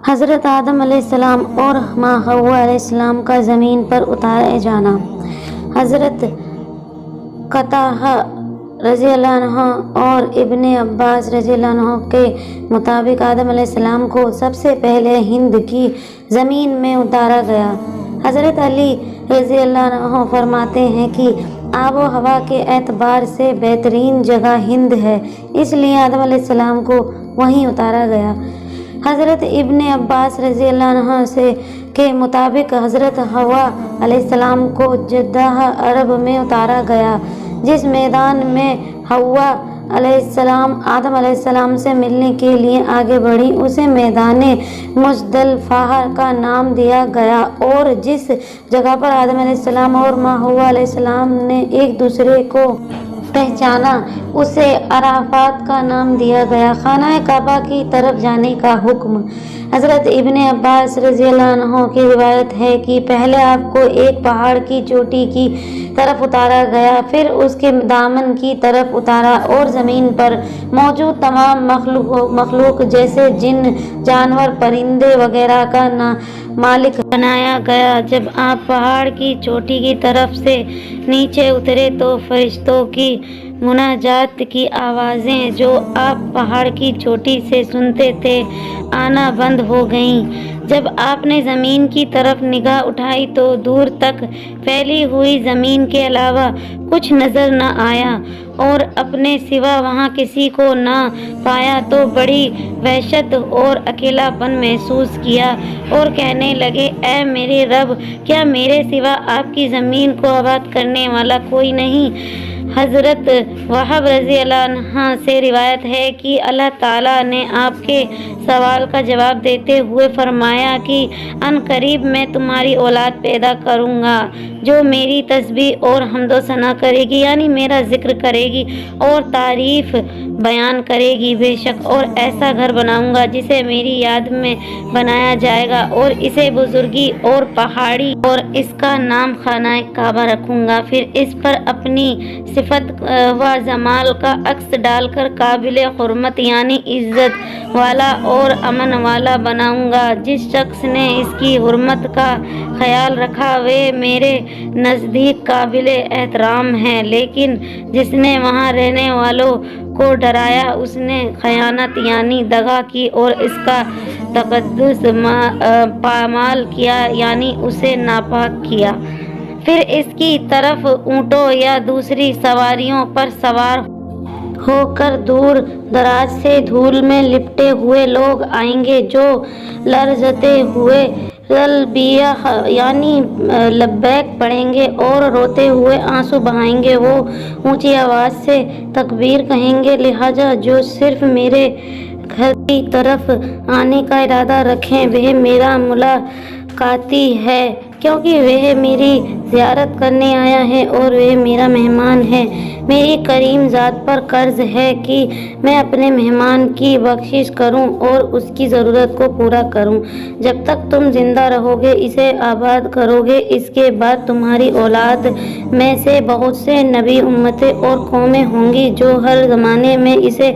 حضرت آدم علیہ السلام اور ماں حوا علیہ السلام کا زمین پر اتارے جانا۔ حضرت قتادہ رضی اللہ عنہ اور ابن عباس رضی اللہ عنہ کے مطابق آدم علیہ السلام کو سب سے پہلے ہند کی زمین میں اتارا گیا۔ حضرت علی رضی اللہ عنہ فرماتے ہیں کہ آب و ہوا کے اعتبار سے بہترین جگہ ہند ہے، اس لیے آدم علیہ السلام کو وہیں اتارا گیا۔ حضرت ابن عباس رضی اللہ عنہ کے مطابق حضرت حوا علیہ السلام کو جدہ عرب میں اتارا گیا۔ جس میدان میں حوا علیہ السلام آدم علیہ السلام سے ملنے کے لیے آگے بڑھی اسے میدان مزدلفہ کا نام دیا گیا، اور جس جگہ پر آدم علیہ السلام اور ماں حوا علیہ السلام نے ایک دوسرے کو پہچانا اسے عرفات کا نام دیا گیا۔ خانہ کعبہ کی طرف جانے کا حکم۔ حضرت ابن عباس رضی اللہ عنہ کی روایت ہے کہ پہلے آپ کو ایک پہاڑ کی چوٹی کی طرف اتارا گیا، پھر اس کے دامن کی طرف اتارا اور زمین پر موجود تمام مخلوق جیسے جن، جانور، پرندے وغیرہ کا مالک بنایا گیا۔ جب آپ پہاڑ کی چوٹی کی طرف سے نیچے اترے تو فرشتوں کی مناجات کی آوازیں جو آپ پہاڑ کی چوٹی سے سنتے تھے آنا بند ہو گئیں۔ جب آپ نے زمین کی طرف نگاہ اٹھائی تو دور تک پھیلی ہوئی زمین کے علاوہ کچھ نظر نہ آیا، اور اپنے سوا وہاں کسی کو نہ پایا تو بڑی وحشت اور اکیلا پن محسوس کیا، اور کہنے لگے اے میرے رب، کیا میرے سوا آپ کی زمین کو آباد کرنے والا کوئی نہیں؟ حضرت وہب رضی اللہ عنہ سے روایت ہے کہ اللہ تعالیٰ نے آپ کے سوال کا جواب دیتے ہوئے فرمایا کہ ان قریب میں تمہاری اولاد پیدا کروں گا جو میری تسبیح اور حمد و ثنا کرے گی، یعنی میرا ذکر کرے گی اور تعریف بیان کرے گی۔ بے شک اور ایسا گھر بناؤں گا جسے میری یاد میں بنایا جائے گا، اور اسے بزرگی اور پہاڑی، اور اس کا نام خانہ کعبہ رکھوں گا۔ پھر اس پر اپنی صفت و جمال کا عکس ڈال کر قابل حرمت یعنی عزت والا اور امن والا بناؤں گا۔ جس شخص نے اس کی حرمت کا خیال رکھا وہ میرے نزدیک قابل احترام ہے، لیکن جس نے وہاں رہنے والوں کو ڈرایا اس نے خیانت یعنی دغا کی اور اس کا تقدس پامال کیا یعنی اسے ناپاک کیا۔ پھر اس کی طرف اونٹوں یا دوسری سواریوں پر سوار ہو کر دور دراز سے دھول میں لپٹے ہوئے لوگ آئیں گے جو لرزتے ہوئے تلبیہ یعنی لبیک پڑھیں گے اور روتے ہوئے آنسو بہائیں گے۔ وہ اونچی آواز سے تکبیر کہیں گے، لہٰذا جو صرف میرے گھر کی طرف آنے کا ارادہ رکھیں وہ میرا ملاقاتی ہے، کیونکہ وہ میری زیارت کرنے آیا ہے اور وہ میرا مہمان ہے۔ میری کریم ذات پر قرض ہے کہ میں اپنے مہمان کی بخشش کروں اور اس کی ضرورت کو پورا کروں جب تک تم زندہ رہو گے، اسے آباد کرو گے۔ اس کے بعد تمہاری اولاد میں سے بہت سے نبی، امتیں اور قومیں ہوں گی جو ہر زمانے میں اسے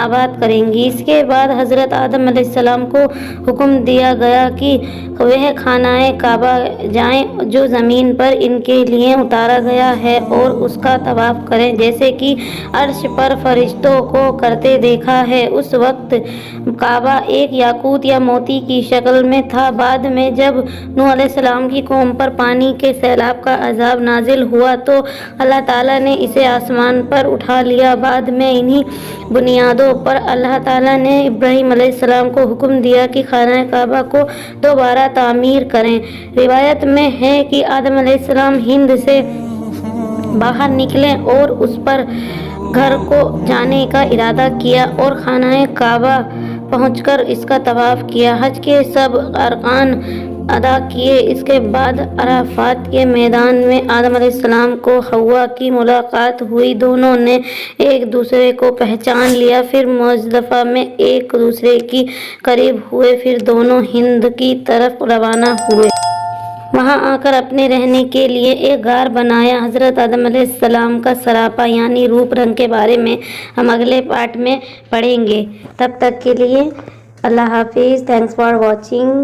آباد کریں گی۔ اس کے بعد حضرت آدم علیہ السلام کو حکم دیا گیا کہ وہ خانہ کعبہ جائیں جو زمین پر ان کے لیے اتارا گیا ہے اور اس کا طواف کریں جیسے کہ عرش پر فرشتوں کو کرتے دیکھا ہے۔ اس وقت کعبہ ایک یاقوت یا موتی کی شکل میں تھا۔ بعد میں جب نوح علیہ السلام کی قوم پر پانی کے سیلاب کا عذاب نازل ہوا تو اللہ تعالیٰ نے اسے آسمان پر اٹھا لیا۔ بعد میں انہی بنیادوں پر اللہ تعالیٰ نے ابراہیم علیہ السلام کو حکم دیا کہ خانہ کعبہ کو دوبارہ تعمیر کریں۔ روایت میں ہے کہ آدم علیہ السلام ہند سے باہر نکلے اور اس پر گھر کو جانے کا ارادہ کیا اور خانہ کعبہ پہنچ کر اس کا طواف کیا، حج کے سب ارکان ادا کیے۔ اس کے بعد عرفات کے میدان میں آدم علیہ السلام کو حوا کی ملاقات ہوئی، دونوں نے ایک دوسرے کو پہچان لیا، پھر مزدلفہ میں ایک دوسرے کے قریب ہوئے، پھر دونوں ہند کی طرف روانہ ہوئے۔ وہاں آ کر اپنے رہنے کے لیے ایک غار بنایا۔ حضرت آدم علیہ السلام کا سراپا یعنی روپ رنگ کے بارے میں ہم اگلے پارٹ میں پڑھیں گے۔ تب تک کے لیے اللہ حافظ. Thanks for watching.